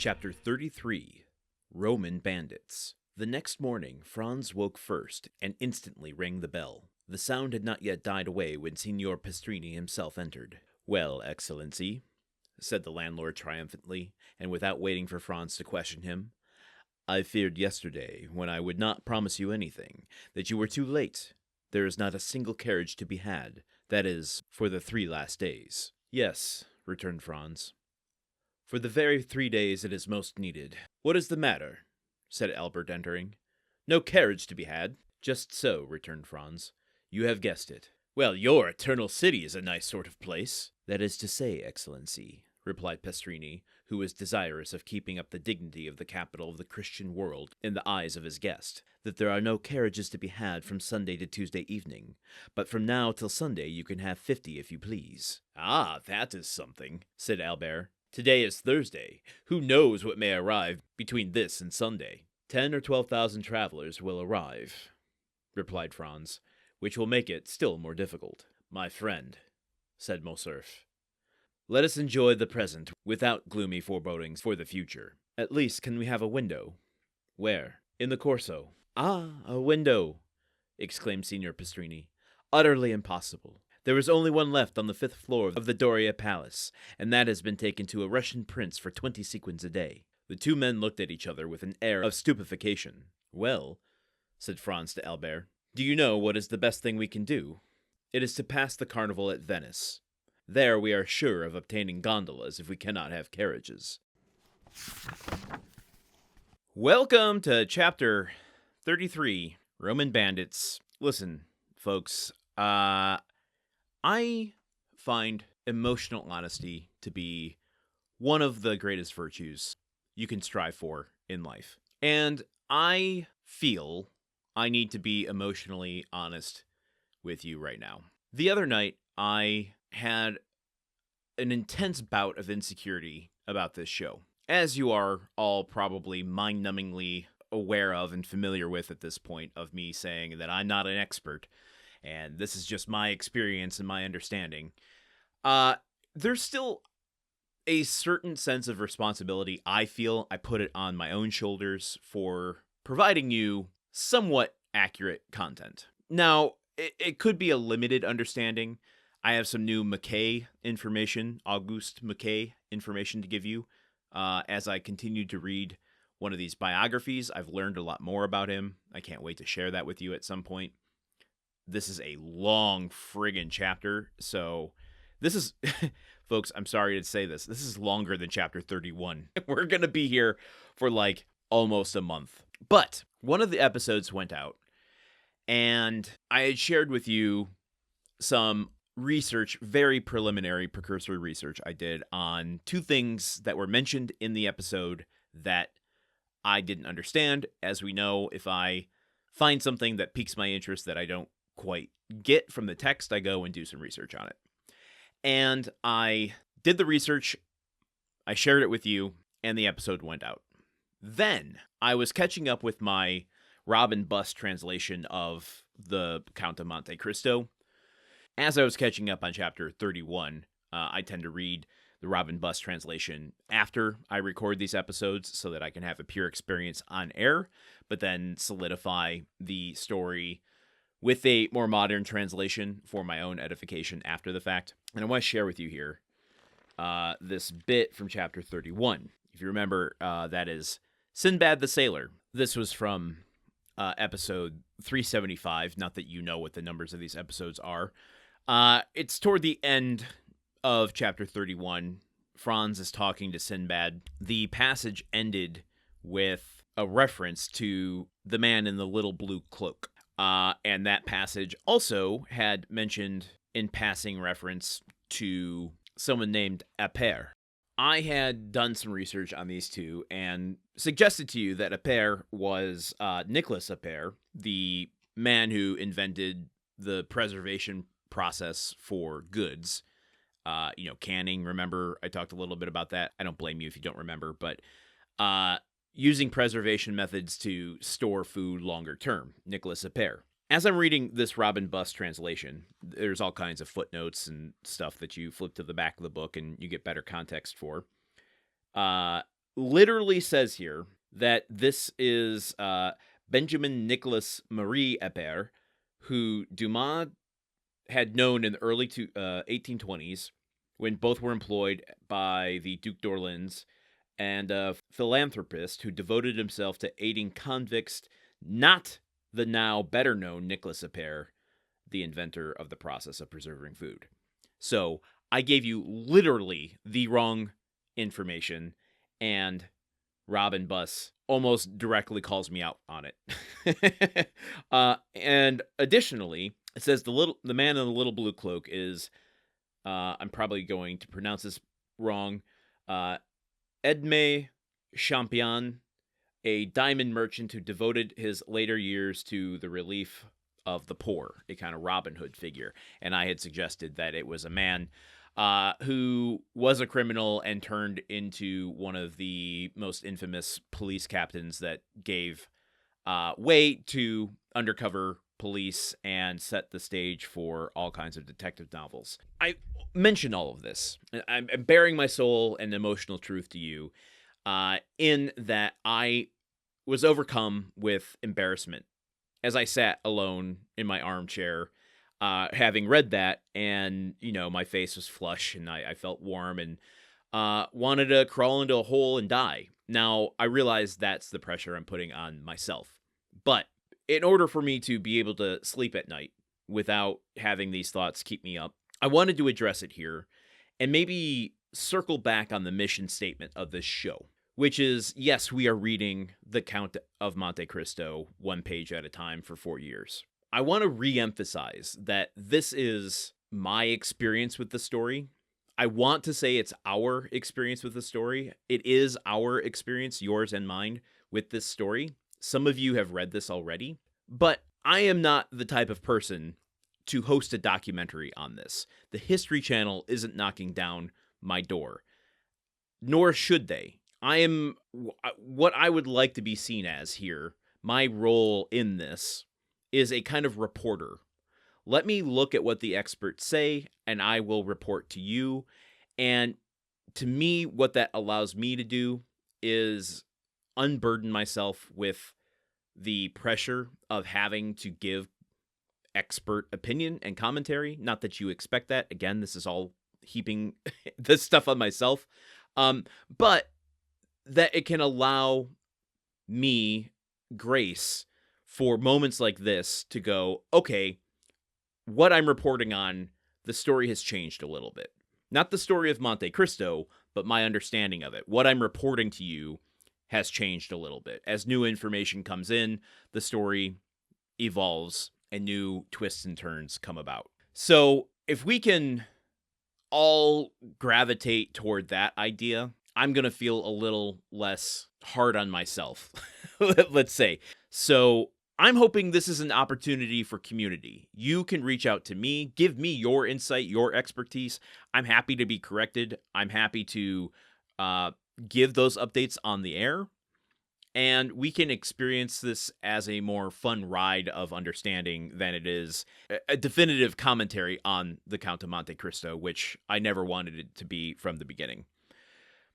Chapter 33, Roman Bandits. The next morning, Franz woke first and instantly rang the bell. The sound had not yet died away when Signor Pastrini himself entered. "Well, Excellency," said the landlord triumphantly, and without waiting for Franz to question him, "I feared yesterday, when I would not promise you anything, that you were too late. There is not a single carriage to be had, that is, for the 3 last days." "Yes," returned Franz. "For the very 3 days it is most needed." "What is the matter?" said Albert, entering. "No carriage to be had?" "Just so," returned Franz. "You have guessed it." "Well, your eternal city is a nice sort of place." "That is to say, Excellency," replied Pastrini, who was desirous of keeping up the dignity of the capital of the Christian world in the eyes of his guest, "that there are no carriages to be had from Sunday to Tuesday evening, but from now till Sunday you can have 50 if you please." "Ah, that is something," said Albert. "Today is Thursday. Who knows what may arrive between this and Sunday?" 10 or 12,000 travelers will arrive," replied Franz, "which will make it still more difficult." "My friend," said Morcerf, "let us enjoy the present without gloomy forebodings for the future. At least, can we have a window?" "Where?" "In the Corso." "Ah, a window!" exclaimed Signor Pastrini. "Utterly impossible. There is only one left on the 5th floor of the Doria Palace, and that has been taken to a Russian prince for 20 sequins a day." The two men looked at each other with an air of stupefaction. "Well," said Franz to Albert, "do you know what is the best thing we can do? It is to pass the Carnival at Venice. There we are sure of obtaining gondolas if we cannot have carriages." Welcome to Chapter 33, Roman Bandits. Listen, folks, I find emotional honesty to be one of the greatest virtues you can strive for in life. And I feel I need to be emotionally honest with you right now. The other night, I had an intense bout of insecurity about this show, as you are all probably mind-numbingly aware of and familiar with at this point, of me saying that I'm not an expert, and this is just my experience and my understanding. There's still a certain sense of responsibility I feel I put it on my own shoulders for providing you somewhat accurate content. Now, it could be a limited understanding. I have some new Mackay information, Auguste Mackay information to give you. As I continue to read one of these biographies, I've learned a lot more about him. I can't wait to share that with you at some point. This is a long friggin' chapter, so this is, folks, I'm sorry to say this is longer than chapter 31. We're going to be here for like almost a month. But one of the episodes went out, and I had shared with you some research, very preliminary precursory research I did on 2 things that were mentioned in the episode that I didn't understand. As we know, if I find something that piques my interest that I don't quite get from the text, I go and do some research on it. And I did the research, I shared it with you, and the episode went out. Then I was catching up with my Robin Buss translation of the Count of Monte Cristo. As I was catching up on chapter 31, I tend to read the Robin Buss translation after I record these episodes so that I can have a pure experience on air, but then solidify the story with a more modern translation for my own edification after the fact. And I want to share with you here this bit from chapter 31. If you remember, that is Sinbad the Sailor. This was from episode 375. Not that you know what the numbers of these episodes are. It's toward the end of chapter 31. Franz is talking to Sinbad. The passage ended with a reference to the man in the little blue cloak. And that passage also had mentioned in passing reference to someone named Appert. I had done some research on these two and suggested to you that Appert was Nicholas Appert, the man who invented the preservation process for goods. Canning, remember? I talked a little bit about that. I don't blame you if you don't remember, but using preservation methods to store food longer term, Nicholas Appert. As I'm reading this Robin Buss translation, there's all kinds of footnotes and stuff that you flip to the back of the book and you get better context for. literally says here that this is Benjamin Nicolas Marie Eper, who Dumas had known in the early 1820s when both were employed by the Duc d'Orleans, and a philanthropist who devoted himself to aiding convicts, not the now better-known Nicolas Eper, the inventor of the process of preserving food. So I gave you literally the wrong information, and Robin Buss almost directly calls me out on it. And additionally, it says the man in the little blue cloak is, I'm probably going to pronounce this wrong, Edme Champion, a diamond merchant who devoted his later years to the relief of the poor, a kind of Robin Hood figure. And I had suggested that it was a man who was a criminal and turned into one of the most infamous police captains that gave way to undercover police and set the stage for all kinds of detective novels. I mention all of this. I'm bearing my soul and emotional truth to you in that I was overcome with embarrassment as I sat alone in my armchair, having read that, and, my face was flush, and I felt warm, and wanted to crawl into a hole and die. Now, I realize that's the pressure I'm putting on myself. But in order for me to be able to sleep at night without having these thoughts keep me up, I wanted to address it here, and maybe circle back on the mission statement of this show, which is, yes, we are reading the Count of Monte Cristo one page at a time for 4 years. I want to re-emphasize that this is my experience with the story. I want to say it's our experience with the story. It is our experience, yours and mine, with this story. Some of you have read this already, but I am not the type of person to host a documentary on this. The History Channel isn't knocking down my door, nor should they. I am what I would like to be seen as here. My role in this is a kind of reporter. Let me look at what the experts say, and I will report to you. And to me, what that allows me to do is unburden myself with the pressure of having to give expert opinion and commentary. Not that you expect that. Again, this is all heaping this stuff on myself. But that it can allow me grace for moments like this to go, okay, what I'm reporting on, the story has changed a little bit. Not the story of Monte Cristo, but my understanding of it. What I'm reporting to you has changed a little bit. As new information comes in, the story evolves and new twists and turns come about. So if we can all gravitate toward that idea, I'm going to feel a little less hard on myself, let's say. So I'm hoping this is an opportunity for community. You can reach out to me, give me your insight, your expertise. I'm happy to be corrected. I'm happy to give those updates on the air. And we can experience this as a more fun ride of understanding than it is a definitive commentary on the Count of Monte Cristo, which I never wanted it to be from the beginning.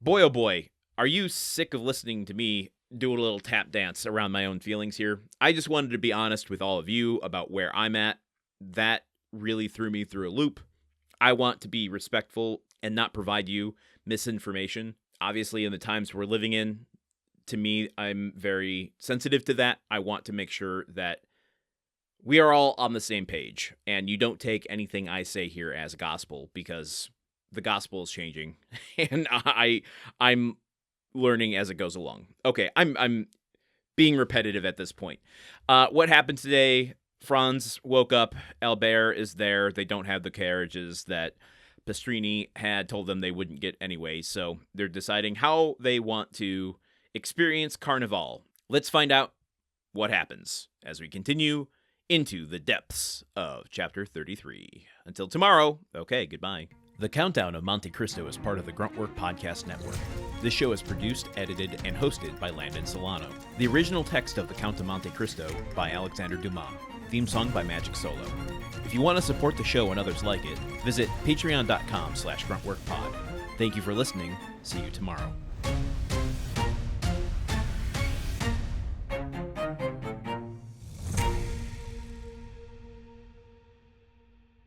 Boy, oh boy, are you sick of listening to me do a little tap dance around my own feelings here? I just wanted to be honest with all of you about where I'm at. That really threw me through a loop. I want to be respectful and not provide you misinformation. Obviously, in the times we're living in, to me, I'm very sensitive to that. I want to make sure that we are all on the same page, and you don't take anything I say here as gospel, because the gospel is changing, and I'm learning as it goes along. Okay, I'm being repetitive at this point. What happened today? Franz woke up. Albert is there. They don't have the carriages that Pastrini had told them they wouldn't get anyway, so they're deciding how they want to experience Carnival. Let's find out what happens as we continue into the depths of Chapter 33. Until tomorrow, okay, goodbye. The Countdown of Monte Cristo is part of the Gruntwork Podcast Network. This show is produced, edited, and hosted by Landon Solano. The original text of The Count of Monte Cristo by Alexandre Dumas. Theme song by Magic Solo. If you want to support the show and others like it, visit patreon.com/gruntworkpod. Thank you for listening. See you tomorrow.